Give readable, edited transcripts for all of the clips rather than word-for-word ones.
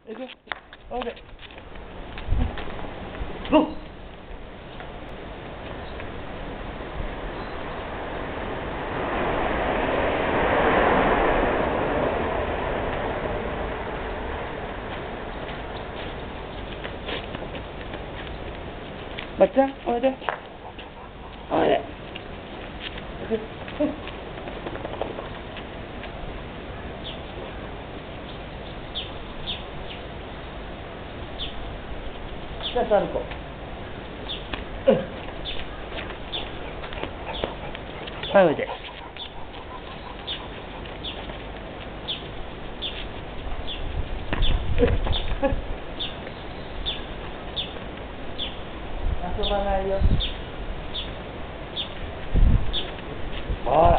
行くよ。おいで。ゴー。まっちゃん、おいで。おいで。じゃあ、歩こう。はい、おいで。遊ばないよ。ほら。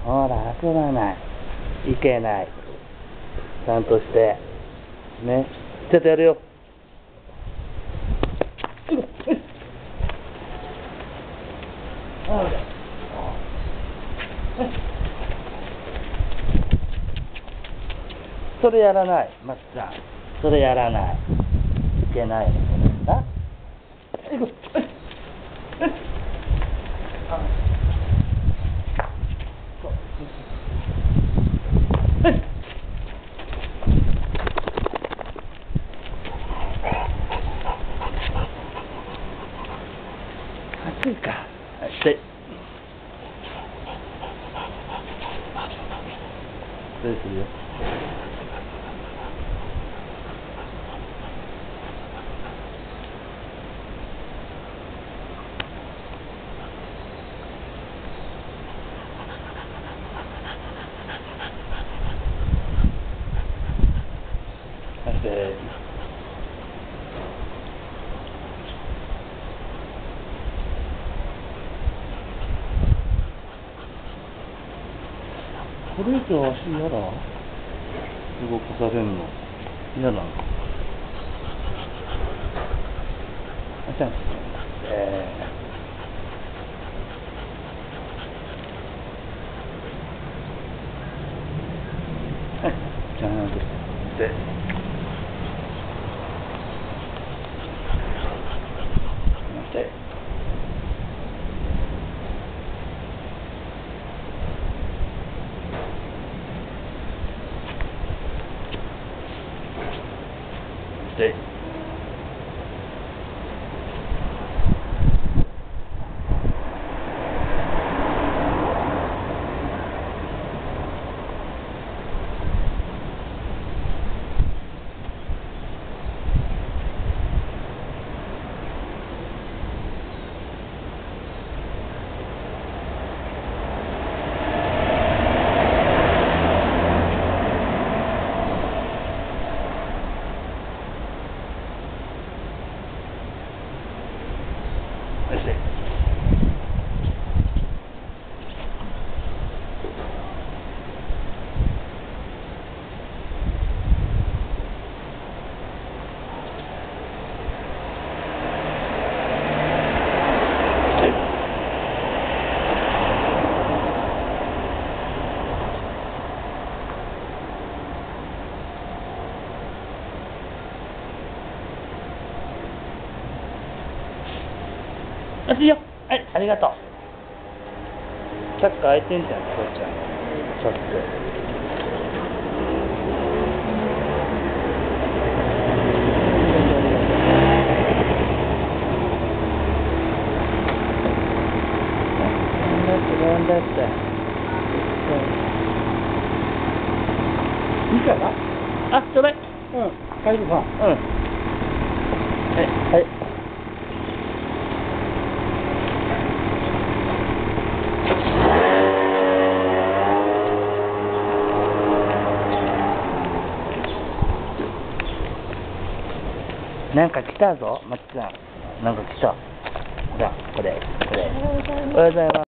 ほら、遊ばない。いけない。ちゃんとして。ね。ちょっとやるよ。それやらない、まっちゃん。それやらない。いけないの、それ。な。行く。暑いか。はい、失礼するよ。これ以上足嫌だ。動かされるの嫌なの。あちゃん、はい、ちゃんとして待ってであ、いいよ。はい、ありがとう。チャック開いてんじゃん、こうちゃん。チャック。頑張った。いいかな。あ、ちょうだい。うん、帰るか。うん。はい、はい。なんか来たぞ、まっちゃん。なんか来た。ほら、これ。おはようございます。